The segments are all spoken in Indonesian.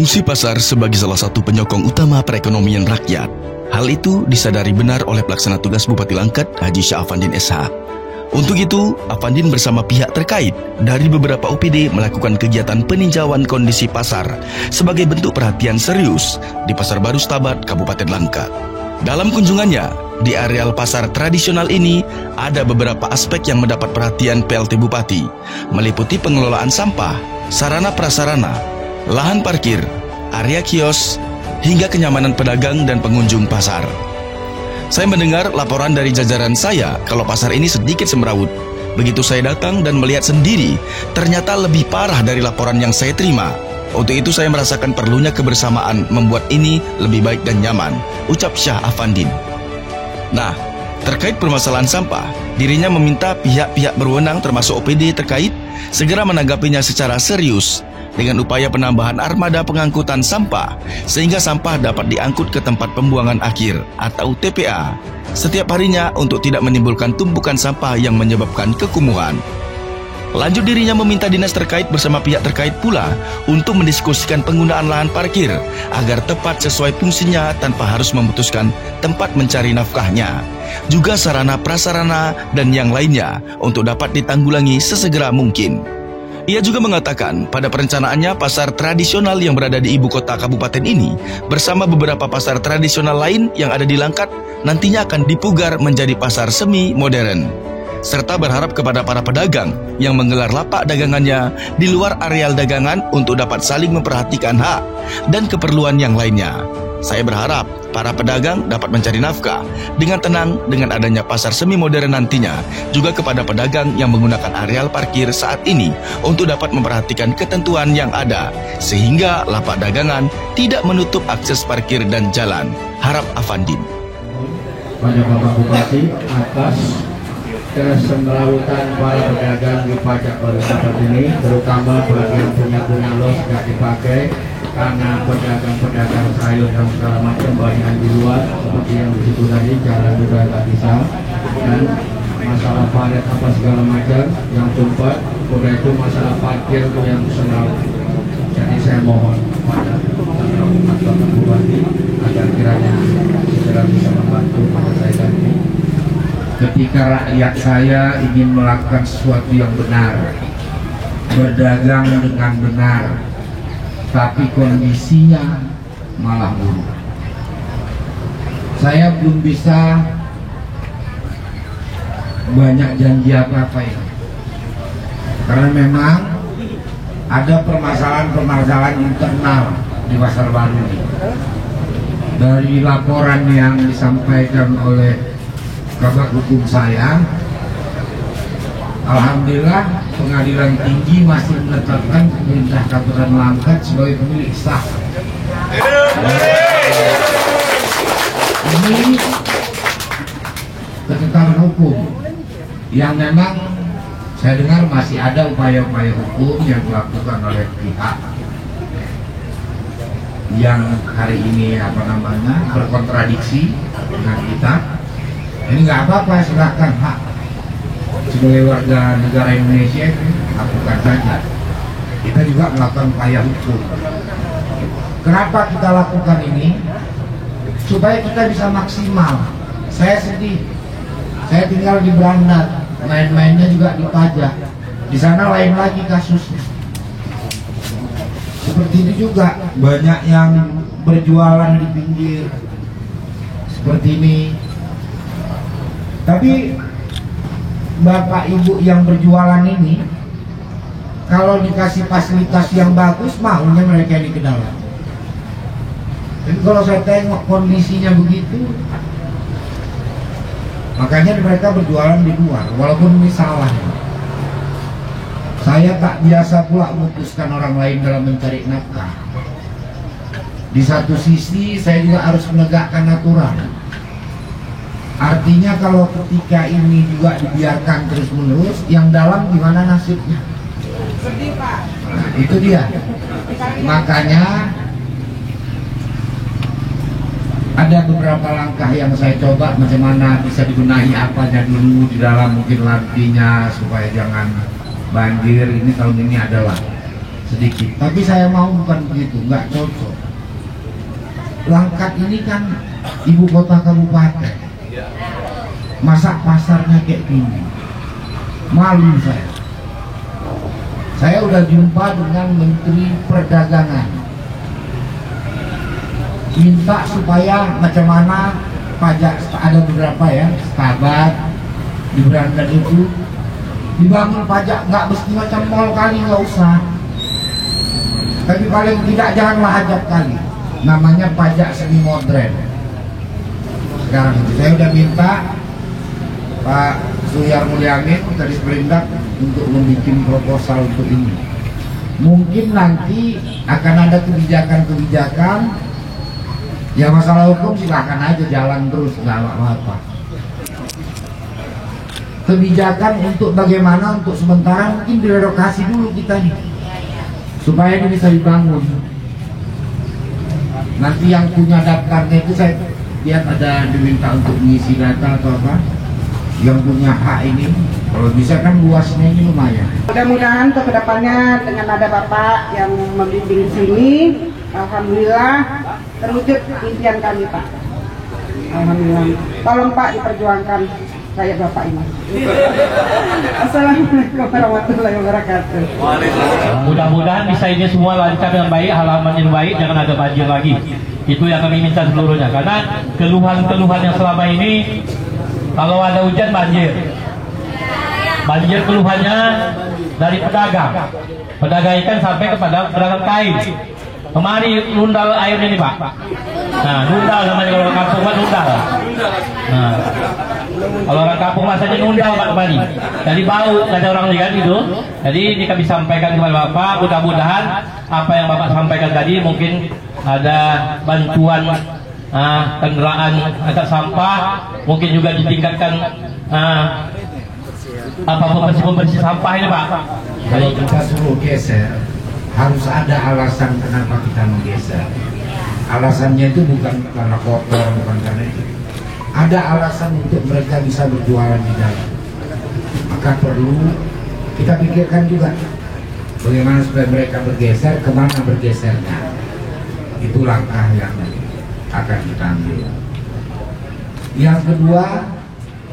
Fungsi pasar sebagai salah satu penyokong utama perekonomian rakyat. Hal itu disadari benar oleh pelaksana tugas Bupati Langkat, Haji Syah Afandin SH. Untuk itu, Afandin bersama pihak terkait dari beberapa OPD melakukan kegiatan peninjauan kondisi pasar sebagai bentuk perhatian serius di Pasar Baru Stabat, Kabupaten Langkat. Dalam kunjungannya, di areal pasar tradisional ini ada beberapa aspek yang mendapat perhatian PLT Bupati, meliputi pengelolaan sampah, sarana prasarana, lahan parkir, area kios, hingga kenyamanan pedagang dan pengunjung pasar. Saya mendengar laporan dari jajaran saya kalau pasar ini sedikit semrawut. Begitu saya datang dan melihat sendiri, ternyata lebih parah dari laporan yang saya terima. Untuk itu saya merasakan perlunya kebersamaan membuat ini lebih baik dan nyaman, ucap Syah Afandin. Nah, terkait permasalahan sampah, dirinya meminta pihak-pihak berwenang termasuk OPD terkait segera menanggapinya secara serius dengan upaya penambahan armada pengangkutan sampah sehingga sampah dapat diangkut ke tempat pembuangan akhir atau TPA setiap harinya untuk tidak menimbulkan tumpukan sampah yang menyebabkan kekumuhan. Lanjut, dirinya meminta dinas terkait bersama pihak terkait pula untuk mendiskusikan penggunaan lahan parkir agar tepat sesuai fungsinya tanpa harus memutuskan tempat mencari nafkahnya. Juga sarana prasarana dan yang lainnya untuk dapat ditanggulangi sesegera mungkin. Ia juga mengatakan pada perencanaannya pasar tradisional yang berada di ibu kota kabupaten ini bersama beberapa pasar tradisional lain yang ada di Langkat nantinya akan dipugar menjadi pasar semi modern. Serta berharap kepada para pedagang yang menggelar lapak dagangannya di luar areal dagangan untuk dapat saling memperhatikan hak dan keperluan yang lainnya. Saya berharap para pedagang dapat mencari nafkah dengan tenang dengan adanya pasar semi modern nantinya, juga kepada pedagang yang menggunakan areal parkir saat ini untuk dapat memperhatikan ketentuan yang ada sehingga lapak dagangan tidak menutup akses parkir dan jalan. Harap Afandin. Pada Bapak Bupati atas kesemrawutan para pedagang di pajak baru Stabat ini, terutama bagi yang punya los tidak dipakai karena pedagang-pedagang sayur dan segala macam banyak di luar seperti yang disitu tadi, jalan juga tak bisa, dan masalah palet apa segala macam yang tumpah, udah itu masalah parkir itu yang semrawut. Jadi saya mohon kepada Bapak Bupati agar kiranya segera bisa membantu menyelesaikan ini. Ketika rakyat saya ingin melakukan sesuatu yang benar, berdagang dengan benar, tapi kondisinya malah buruk, saya belum bisa banyak janji apa-apa ini. Karena memang ada permasalahan-permasalahan internal di Pasar Baru ini. Dari laporan yang disampaikan oleh Kabak Hukum saya, alhamdulillah Pengadilan Tinggi masih menetapkan pemerintah Kabupaten Langkat sebagai pemilik sah. Ini ketetapan hukum yang memang saya dengar masih ada upaya-upaya hukum yang dilakukan oleh pihak yang hari ini berkontradiksi dengan kita. Ini nggak apa-apa, silakan, hak sebagai warga negara Indonesia lakukan saja. Kita juga melakukan upaya hukum. Kenapa kita lakukan ini? Supaya kita bisa maksimal. Saya sedih, saya tinggal di Belanda, main-mainnya juga di pajak. Di sana lain lagi kasusnya. Seperti itu juga banyak yang berjualan di pinggir seperti ini. Tapi bapak ibu yang berjualan ini kalau dikasih fasilitas yang bagus maunya mereka ini ke dalam. Tapi kalau saya tengok kondisinya begitu, makanya mereka berjualan di luar. Walaupun ini salah, saya tak biasa pula memutuskan orang lain dalam mencari nafkah. Di satu sisi saya juga harus menegakkan aturan. Artinya kalau ketika ini juga dibiarkan terus-menerus, yang dalam gimana nasibnya? Nah, itu dia. Makanya ada beberapa langkah yang saya coba bagaimana bisa dibenahi apanya dulu di dalam, mungkin lantinya supaya jangan banjir. Ini tahun ini adalah sedikit. Tapi saya mau bukan begitu, nggak cocok. Langkat ini kan ibu kota kabupaten, masa pasarnya kayak gini, malu saya. Saya udah jumpa dengan Menteri Perdagangan, minta supaya macam mana pajak, ada beberapa ya Stabat di Berangkat itu dibangun pajak, nggak mesti macam mall kali, nggak usah, tapi paling tidak janganlah hajab kali, namanya pajak semi modern. Sekarang itu saya udah minta Pak Suyar Mulyamin tadi Perindak untuk membuat proposal untuk ini. Mungkin nanti akan ada kebijakan-kebijakan. Ya masalah hukum silahkan aja jalan terus, nggak apa-apa. Kebijakan untuk bagaimana untuk sementara mungkin direlokasi dulu kita nih, supaya ini bisa dibangun. Nanti yang punya daftarnya itu saya lihat ada diminta untuk mengisi data atau apa. Yang punya hak ini, kalau bisa kan luasnya ini lumayan. Mudah-mudahan untuk kedepannya dengan ada Bapak yang membimbing sini, alhamdulillah terwujud impian kami, Pak. Alhamdulillah. Tolong Pak diperjuangkan kayak Bapak ini. Assalamualaikum warahmatullahi wabarakatuh. Mudah-mudahan bisa ini semua lancar dengan baik, halaman yang baik, jangan ada banjir lagi. Itu yang kami minta seluruhnya. Karena keluhan-keluhan yang selama ini, kalau ada hujan banjir. Banjir keluhannya dari pedagang. Pedagang ikan sampai kepada pedagang kain. Kemari nundal air ini, Pak. Nah, nundal namanya kalau orang kampung Pak, nundal. Nah, kalau orang kampung masanya nundal Pak kembali. Jadi bau, nggak ada orang lihat gitu. Jadi ini kami sampaikan kepada Bapak. Mudah-mudahan apa yang Bapak sampaikan tadi mungkin ada bantuan kendaraan angkat sampah, mungkin juga ditingkatkan pembersih sampah ini, Pak. Kalau kita suruh geser, harus ada alasan kenapa kita menggeser. Alasannya itu bukan karena kotor, bukan karena itu. Ada alasan untuk mereka bisa berjualan di dalam. Maka perlu kita pikirkan juga bagaimana supaya mereka bergeser, kemana bergesernya. Itu langkah yang akan kita ambil. Yang kedua,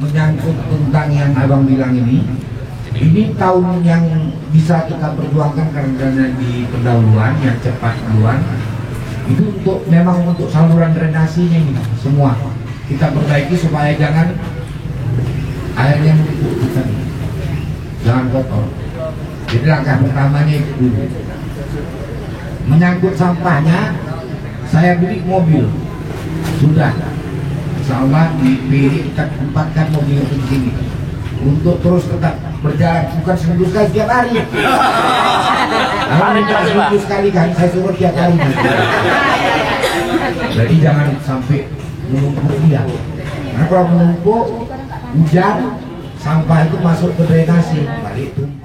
menyangkut tentang yang abang bilang ini tahun yang bisa kita perjuangkan karena di pendahuluan yang cepat duluan itu memang untuk saluran drenasinya ini semua kita perbaiki supaya jangan airnya menumpuk kita, jangan kotor. Jadi langkah pertamanya itu dulu. Menyangkut sampahnya, saya beli mobil sudah, insya Allah di PIRI kita tempatkan mobil di sini untuk terus tetap berjalan, bukan seminggu sekali, tiap hari. Kalau seminggu sekali kan saya suruh tiap hari. Jadi jangan sampai menumpuk dia. Karena kalau menumpuk hujan, sampah itu masuk ke drainasi, balik tumpah.